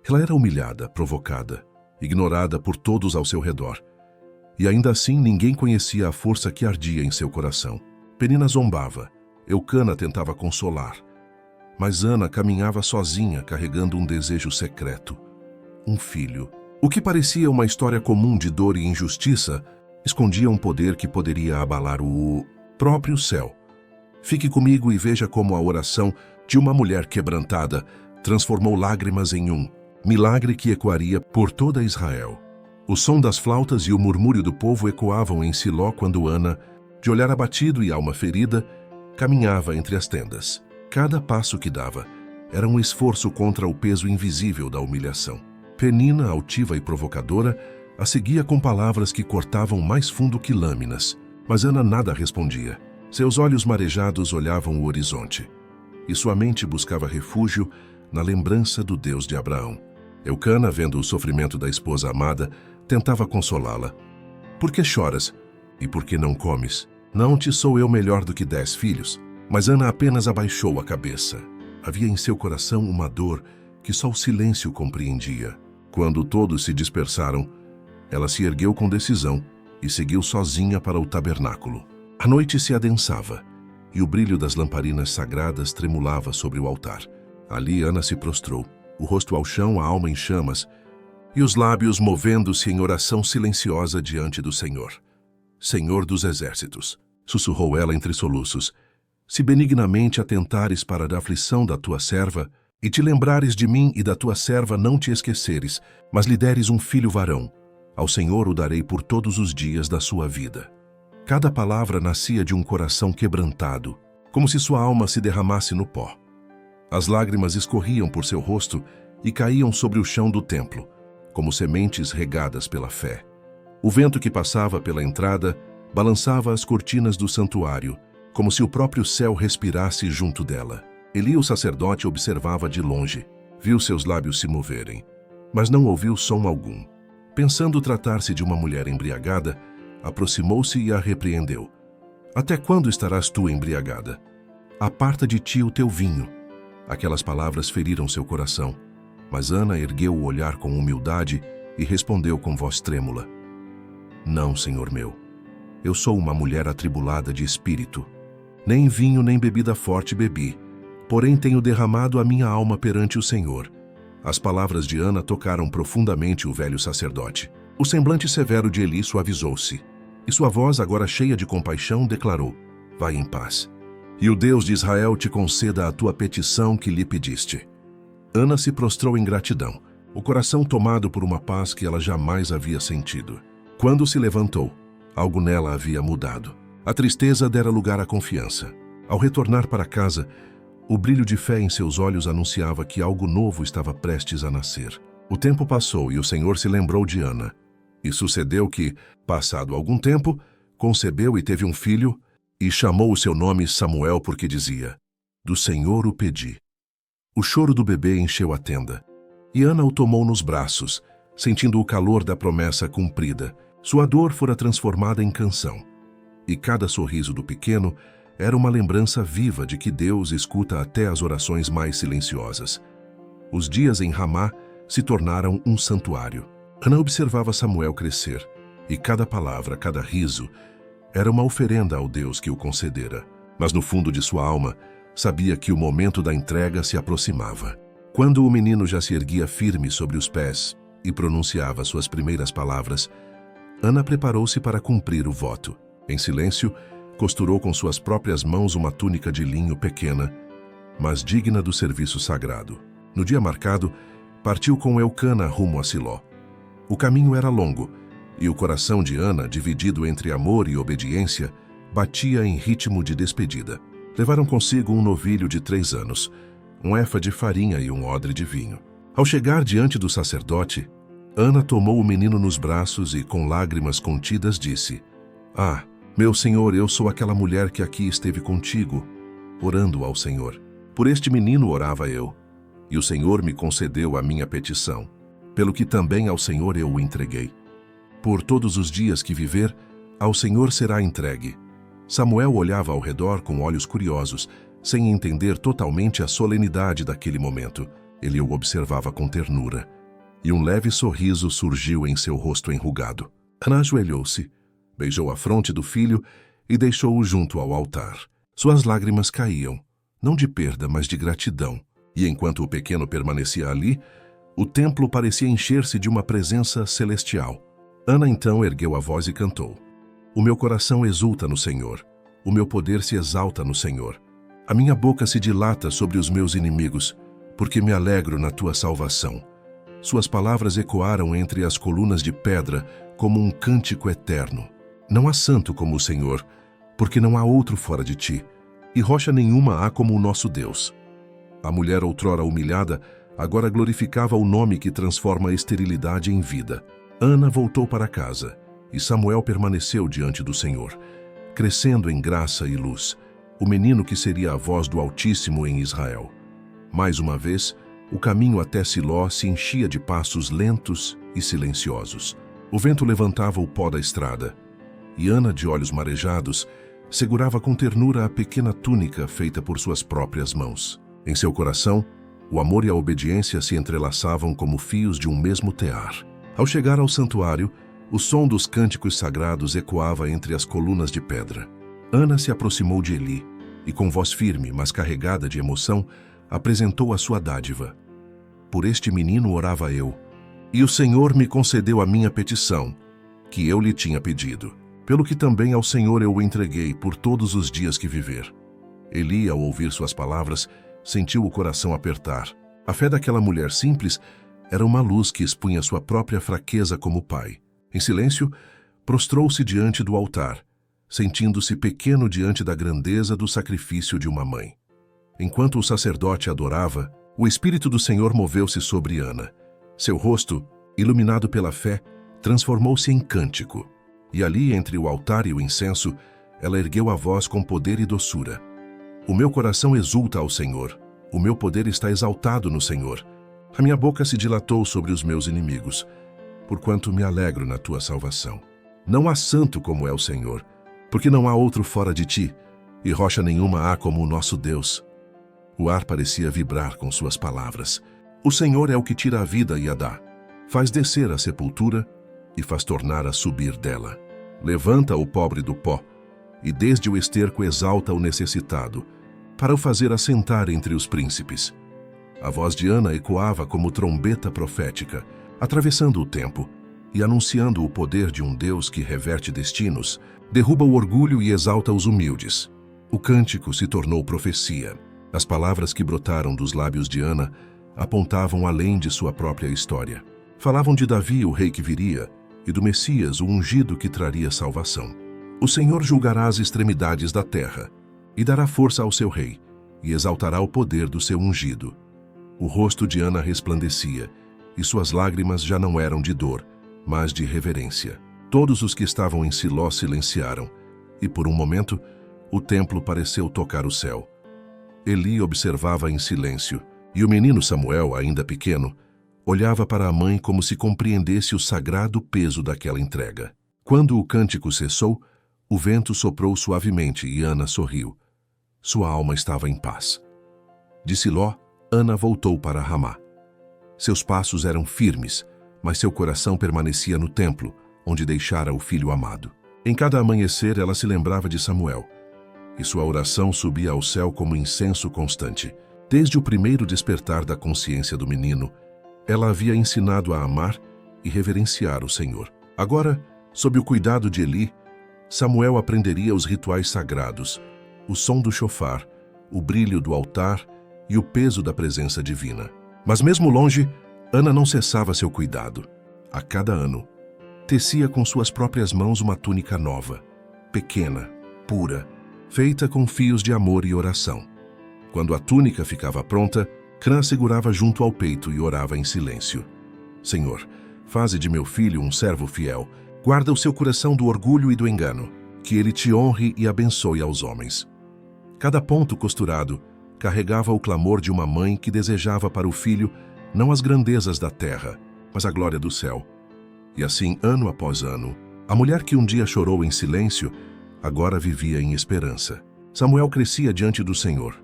Ela era humilhada, provocada, ignorada por todos ao seu redor. E ainda assim ninguém conhecia a força que ardia em seu coração. Penina zombava, Eucana tentava consolar. Mas Ana caminhava sozinha, carregando um desejo secreto. Um filho. O que parecia uma história comum de dor e injustiça, escondia um poder que poderia abalar o próprio céu. Fique comigo e veja como a oração de uma mulher quebrantada transformou lágrimas em um milagre que ecoaria por toda Israel. O som das flautas e o murmúrio do povo ecoavam em Siló quando Ana, de olhar abatido e alma ferida, caminhava entre as tendas. Cada passo que dava era um esforço contra o peso invisível da humilhação. Penina, altiva e provocadora, a seguia com palavras que cortavam mais fundo que lâminas. Mas Ana nada respondia. Seus olhos marejados olhavam o horizonte. E sua mente buscava refúgio na lembrança do Deus de Abraão. Eucana, vendo o sofrimento da esposa amada, tentava consolá-la. Por que choras? E por que não comes? Não te sou eu melhor do que 10 filhos? Mas Ana apenas abaixou a cabeça. Havia em seu coração uma dor que só o silêncio compreendia. Quando todos se dispersaram, ela se ergueu com decisão e seguiu sozinha para o tabernáculo. A noite se adensava e o brilho das lamparinas sagradas tremulava sobre o altar. Ali Ana se prostrou, o rosto ao chão, a alma em chamas, e os lábios movendo-se em oração silenciosa diante do Senhor. Senhor dos exércitos, sussurrou ela entre soluços, se benignamente atentares para a aflição da tua serva, e te lembrares de mim e da tua serva não te esqueceres, mas lhe deres um filho varão, ao Senhor o darei por todos os dias da sua vida. Cada palavra nascia de um coração quebrantado, como se sua alma se derramasse no pó. As lágrimas escorriam por seu rosto e caíam sobre o chão do templo, como sementes regadas pela fé. O vento que passava pela entrada balançava as cortinas do santuário, como se o próprio céu respirasse junto dela. Eli, o sacerdote, observava de longe, viu seus lábios se moverem, mas não ouviu som algum. Pensando tratar-se de uma mulher embriagada, aproximou-se e a repreendeu. Até quando estarás tu embriagada? Aparta de ti o teu vinho. Aquelas palavras feriram seu coração, mas Ana ergueu o olhar com humildade e respondeu com voz trêmula. Não, senhor meu. Eu sou uma mulher atribulada de espírito. Nem vinho nem bebida forte bebi, porém tenho derramado a minha alma perante o Senhor. As palavras de Ana tocaram profundamente o velho sacerdote. O semblante severo de Eli suavizou-se, e sua voz, agora cheia de compaixão, declarou, vai em paz. E o Deus de Israel te conceda a tua petição que lhe pediste. Ana se prostrou em gratidão, o coração tomado por uma paz que ela jamais havia sentido. Quando se levantou, algo nela havia mudado. A tristeza dera lugar à confiança. Ao retornar para casa, o brilho de fé em seus olhos anunciava que algo novo estava prestes a nascer. O tempo passou e o Senhor se lembrou de Ana. E sucedeu que, passado algum tempo, concebeu e teve um filho, e chamou o seu nome Samuel porque dizia, do Senhor o pedi. O choro do bebê encheu a tenda, e Ana o tomou nos braços, sentindo o calor da promessa cumprida. Sua dor fora transformada em canção, e cada sorriso do pequeno era uma lembrança viva de que Deus escuta até as orações mais silenciosas. Os dias em Ramá se tornaram um santuário. Ana observava Samuel crescer, e cada palavra, cada riso, era uma oferenda ao Deus que o concedera. Mas no fundo de sua alma, sabia que o momento da entrega se aproximava. Quando o menino já se erguia firme sobre os pés e pronunciava suas primeiras palavras, Ana preparou-se para cumprir o voto. Em silêncio, costurou com suas próprias mãos uma túnica de linho pequena, mas digna do serviço sagrado. No dia marcado, partiu com Eucana rumo a Siló. O caminho era longo, e o coração de Ana, dividido entre amor e obediência, batia em ritmo de despedida. Levaram consigo um novilho de 3 anos, um éfa de farinha e um odre de vinho. Ao chegar diante do sacerdote, Ana tomou o menino nos braços e, com lágrimas contidas, disse, Ah, meu Senhor, eu sou aquela mulher que aqui esteve contigo, orando ao Senhor. Por este menino orava eu, e o Senhor me concedeu a minha petição, pelo que também ao Senhor eu o entreguei. Por todos os dias que viver, ao Senhor será entregue. Samuel olhava ao redor com olhos curiosos, sem entender totalmente a solenidade daquele momento. Ele o observava com ternura. e um leve sorriso surgiu em seu rosto enrugado. Ana ajoelhou-se, beijou a fronte do filho e deixou-o junto ao altar. Suas lágrimas caíam, não de perda, mas de gratidão. E enquanto o pequeno permanecia ali, o templo parecia encher-se de uma presença celestial. Ana então ergueu a voz e cantou: O meu coração exulta no Senhor, o meu poder se exalta no Senhor. A minha boca se dilata sobre os meus inimigos, porque me alegro na tua salvação. Suas palavras ecoaram entre as colunas de pedra como um cântico eterno. Não há santo como o Senhor, porque não há outro fora de ti, e rocha nenhuma há como o nosso Deus. A mulher outrora humilhada, agora glorificava o nome que transforma a esterilidade em vida. Ana voltou para casa, e Samuel permaneceu diante do Senhor, crescendo em graça e luz, o menino que seria a voz do Altíssimo em Israel. Mais uma vez, o caminho até Siló se enchia de passos lentos e silenciosos. O vento levantava o pó da estrada, e Ana, de olhos marejados, segurava com ternura a pequena túnica feita por suas próprias mãos. Em seu coração, o amor e a obediência se entrelaçavam como fios de um mesmo tear. Ao chegar ao santuário, o som dos cânticos sagrados ecoava entre as colunas de pedra. Ana se aproximou de Eli e, com voz firme, mas carregada de emoção, apresentou a sua dádiva. Por este menino orava eu, e o Senhor me concedeu a minha petição, que eu lhe tinha pedido. Pelo que também ao Senhor eu o entreguei por todos os dias que viver. Eli, ao ouvir suas palavras, sentiu o coração apertar. A fé daquela mulher simples era uma luz que expunha sua própria fraqueza como pai. Em silêncio, prostrou-se diante do altar, sentindo-se pequeno diante da grandeza do sacrifício de uma mãe. Enquanto o sacerdote adorava, o Espírito do Senhor moveu-se sobre Ana. Seu rosto, iluminado pela fé, transformou-se em cântico. E ali, entre o altar e o incenso, ela ergueu a voz com poder e doçura. O meu coração exulta ao Senhor, o meu poder está exaltado no Senhor. A minha boca se dilatou sobre os meus inimigos, porquanto me alegro na tua salvação. Não há santo como é o Senhor, porque não há outro fora de ti, e rocha nenhuma há como o nosso Deus. O ar parecia vibrar com suas palavras. O Senhor é o que tira a vida e a dá, faz descer a sepultura e faz tornar a subir dela. Levanta o pobre do pó, e desde o esterco exalta o necessitado, para o fazer assentar entre os príncipes. A voz de Ana ecoava como trombeta profética, atravessando o tempo e anunciando o poder de um Deus que reverte destinos, derruba o orgulho e exalta os humildes. O cântico se tornou profecia. As palavras que brotaram dos lábios de Ana apontavam além de sua própria história. Falavam de Davi, o rei que viria, e do Messias, o ungido que traria salvação. O Senhor julgará as extremidades da terra, e dará força ao seu rei, e exaltará o poder do seu ungido. O rosto de Ana resplandecia, e suas lágrimas já não eram de dor, mas de reverência. Todos os que estavam em Siló silenciaram, e por um momento, o templo pareceu tocar o céu. Eli observava em silêncio, e o menino Samuel, ainda pequeno, olhava para a mãe como se compreendesse o sagrado peso daquela entrega. Quando o cântico cessou, o vento soprou suavemente e Ana sorriu. Sua alma estava em paz. De Siló, Ana voltou para Ramá. Seus passos eram firmes, mas seu coração permanecia no templo, onde deixara o filho amado. Em cada amanhecer ela se lembrava de Samuel, e sua oração subia ao céu como incenso constante. Desde o primeiro despertar da consciência do menino, ela havia ensinado a amar e reverenciar o Senhor. Agora, sob o cuidado de Eli, Samuel aprenderia os rituais sagrados, o som do chofar, o brilho do altar e o peso da presença divina. Mas mesmo longe, Ana não cessava seu cuidado. A cada ano, tecia com suas próprias mãos uma túnica nova, pequena, pura, feita com fios de amor e oração. Quando a túnica ficava pronta, Cã segurava junto ao peito e orava em silêncio. Senhor, faze de meu filho um servo fiel, guarda o seu coração do orgulho e do engano, que ele te honre e abençoe aos homens. Cada ponto costurado carregava o clamor de uma mãe que desejava para o filho não as grandezas da terra, mas a glória do céu. E assim, ano após ano, a mulher que um dia chorou em silêncio, agora vivia em esperança. Samuel crescia diante do Senhor,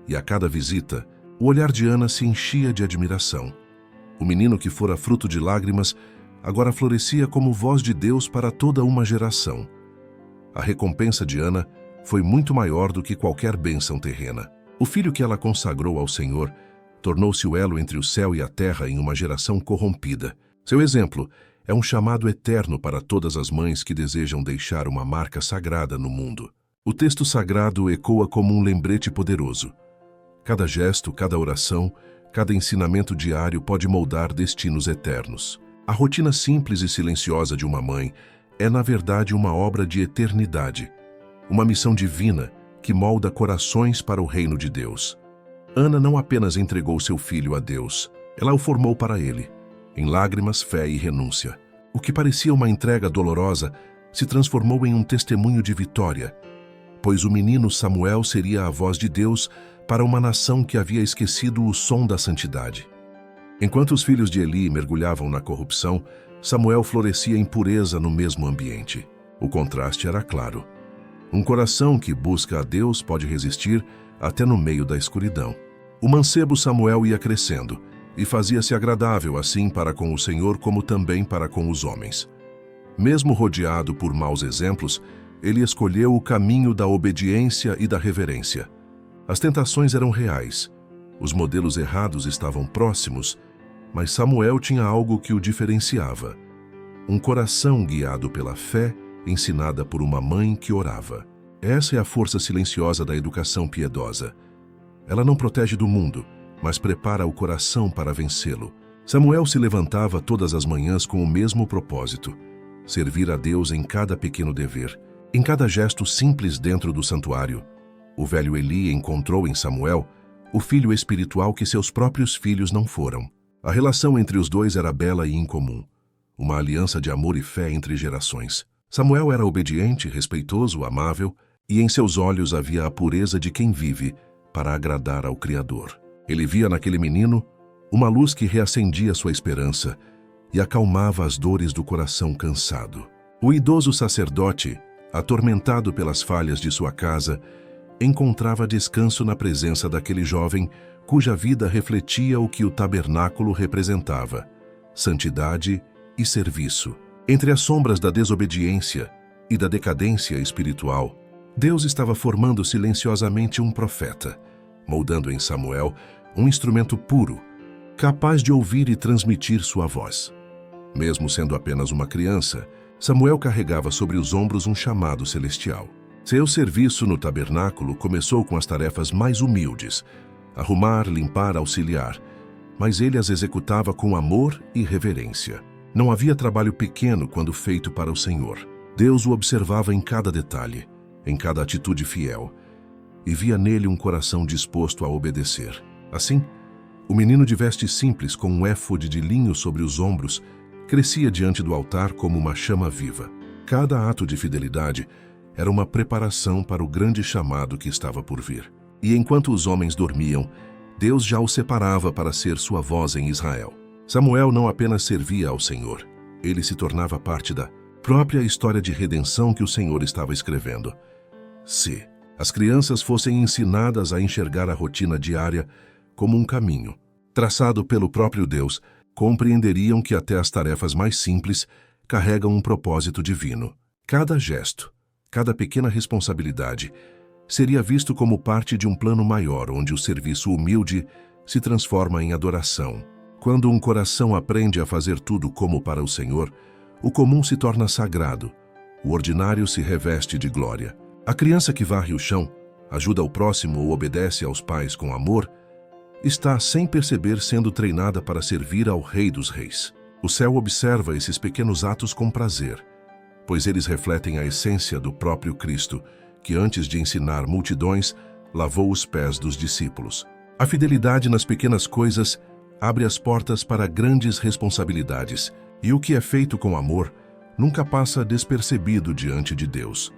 e a cada visita, o olhar de Ana se enchia de admiração. O menino que fora fruto de lágrimas agora florescia como voz de Deus para toda uma geração. A recompensa de Ana foi muito maior do que qualquer bênção terrena. O filho que ela consagrou ao Senhor tornou-se o elo entre o céu e a terra em uma geração corrompida. Seu exemplo é um chamado eterno para todas as mães que desejam deixar uma marca sagrada no mundo. O texto sagrado ecoa como um lembrete poderoso. Cada gesto, cada oração, cada ensinamento diário pode moldar destinos eternos. A rotina simples e silenciosa de uma mãe é, na verdade, uma obra de eternidade, uma missão divina que molda corações para o reino de Deus. Ana não apenas entregou seu filho a Deus, ela o formou para ele, em lágrimas, fé e renúncia. O que parecia uma entrega dolorosa se transformou em um testemunho de vitória, pois o menino Samuel seria a voz de Deus para uma nação que havia esquecido o som da santidade. Enquanto os filhos de Eli mergulhavam na corrupção, Samuel florescia em pureza no mesmo ambiente. O contraste era claro. Um coração que busca a Deus pode resistir até no meio da escuridão. O mancebo Samuel ia crescendo e fazia-se agradável assim para com o Senhor como também para com os homens. Mesmo rodeado por maus exemplos, ele escolheu o caminho da obediência e da reverência. As tentações eram reais, os modelos errados estavam próximos, mas Samuel tinha algo que o diferenciava. Um coração guiado pela fé, ensinada por uma mãe que orava. Essa é a força silenciosa da educação piedosa. Ela não protege do mundo, mas prepara o coração para vencê-lo. Samuel se levantava todas as manhãs com o mesmo propósito: servir a Deus em cada pequeno dever, em cada gesto simples dentro do santuário. O velho Eli encontrou em Samuel o filho espiritual que seus próprios filhos não foram. A relação entre os dois era bela e incomum, uma aliança de amor e fé entre gerações. Samuel era obediente, respeitoso, amável, e em seus olhos havia a pureza de quem vive para agradar ao Criador. Ele via naquele menino uma luz que reacendia sua esperança e acalmava as dores do coração cansado. O idoso sacerdote, atormentado pelas falhas de sua casa, encontrava descanso na presença daquele jovem cuja vida refletia o que o tabernáculo representava: santidade e serviço. Entre as sombras da desobediência e da decadência espiritual, Deus estava formando silenciosamente um profeta, moldando em Samuel um instrumento puro, capaz de ouvir e transmitir sua voz. Mesmo sendo apenas uma criança, Samuel carregava sobre os ombros um chamado celestial. Seu serviço no tabernáculo começou com as tarefas mais humildes: arrumar, limpar, auxiliar, mas ele as executava com amor e reverência. Não havia trabalho pequeno quando feito para o Senhor. Deus o observava em cada detalhe, em cada atitude fiel, e via nele um coração disposto a obedecer. Assim, o menino de vestes simples com um éfode de linho sobre os ombros crescia diante do altar como uma chama viva. Cada ato de fidelidade era uma preparação para o grande chamado que estava por vir. E enquanto os homens dormiam, Deus já o separava para ser sua voz em Israel. Samuel não apenas servia ao Senhor, ele se tornava parte da própria história de redenção que o Senhor estava escrevendo. Se as crianças fossem ensinadas a enxergar a rotina diária como um caminho traçado pelo próprio Deus, compreenderiam que até as tarefas mais simples carregam um propósito divino. Cada gesto, cada pequena responsabilidade seria visto como parte de um plano maior, onde o serviço humilde se transforma em adoração. Quando um coração aprende a fazer tudo como para o Senhor, o comum se torna sagrado, o ordinário se reveste de glória. A criança que varre o chão, ajuda o próximo ou obedece aos pais com amor, está, sem perceber, sendo treinada para servir ao Rei dos Reis. O céu observa esses pequenos atos com prazer, pois eles refletem a essência do próprio Cristo, que antes de ensinar multidões, lavou os pés dos discípulos. A fidelidade nas pequenas coisas abre as portas para grandes responsabilidades, e o que é feito com amor nunca passa despercebido diante de Deus.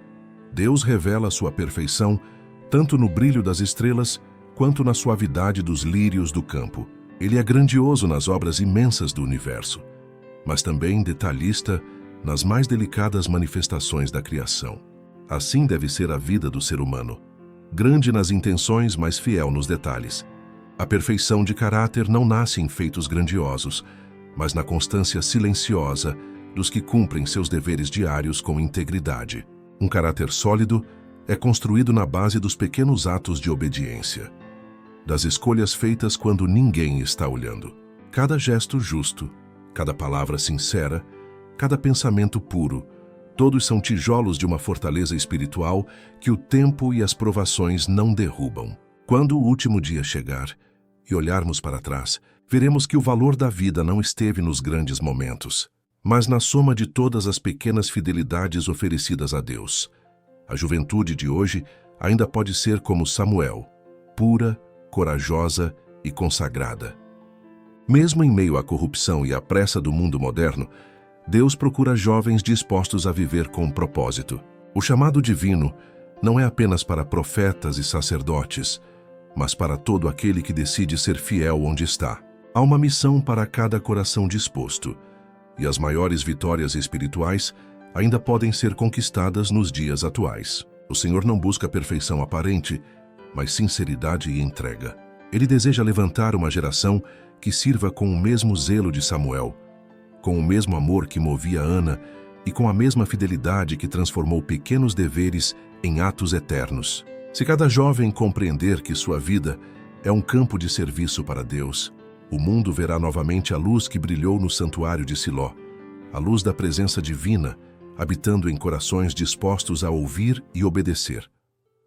Deus revela sua perfeição tanto no brilho das estrelas quanto na suavidade dos lírios do campo. Ele é grandioso nas obras imensas do universo, mas também detalhista nas mais delicadas manifestações da criação. Assim deve ser a vida do ser humano, grande nas intenções, mas fiel nos detalhes. A perfeição de caráter não nasce em feitos grandiosos, mas na constância silenciosa dos que cumprem seus deveres diários com integridade. Um caráter sólido é construído na base dos pequenos atos de obediência, das escolhas feitas quando ninguém está olhando. Cada gesto justo, cada palavra sincera, cada pensamento puro, todos são tijolos de uma fortaleza espiritual que o tempo e as provações não derrubam. Quando o último dia chegar e olharmos para trás, veremos que o valor da vida não esteve nos grandes momentos, mas na soma de todas as pequenas fidelidades oferecidas a Deus. A juventude de hoje ainda pode ser como Samuel, pura, corajosa e consagrada. Mesmo em meio à corrupção e à pressa do mundo moderno, Deus procura jovens dispostos a viver com propósito. O chamado divino não é apenas para profetas e sacerdotes, mas para todo aquele que decide ser fiel onde está. Há uma missão para cada coração disposto, e as maiores vitórias espirituais ainda podem ser conquistadas nos dias atuais. O Senhor não busca perfeição aparente, mas sinceridade e entrega. Ele deseja levantar uma geração que sirva com o mesmo zelo de Samuel, com o mesmo amor que movia Ana e com a mesma fidelidade que transformou pequenos deveres em atos eternos. Se cada jovem compreender que sua vida é um campo de serviço para Deus, o mundo verá novamente a luz que brilhou no santuário de Siló, a luz da presença divina, habitando em corações dispostos a ouvir e obedecer.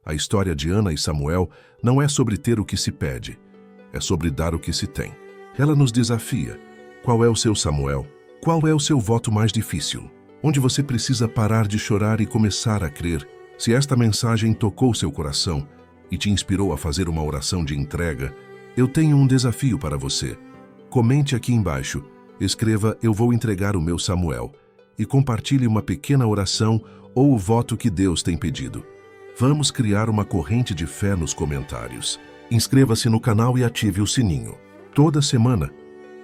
A história de Ana e Samuel não é sobre ter o que se pede, é sobre dar o que se tem. Ela nos desafia. Qual é o seu Samuel? Qual é o seu voto mais difícil? Onde você precisa parar de chorar e começar a crer? Se esta mensagem tocou seu coração e te inspirou a fazer uma oração de entrega, eu tenho um desafio para você. Comente aqui embaixo, escreva "Eu vou entregar o meu Samuel" e compartilhe uma pequena oração ou o voto que Deus tem pedido. Vamos criar uma corrente de fé nos comentários. Inscreva-se no canal e ative o sininho. Toda semana,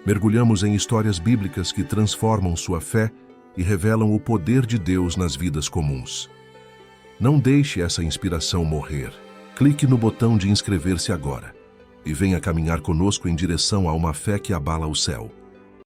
mergulhamos em histórias bíblicas que transformam sua fé e revelam o poder de Deus nas vidas comuns. Não deixe essa inspiração morrer. Clique no botão de inscrever-se agora e venha caminhar conosco em direção a uma fé que abala o céu.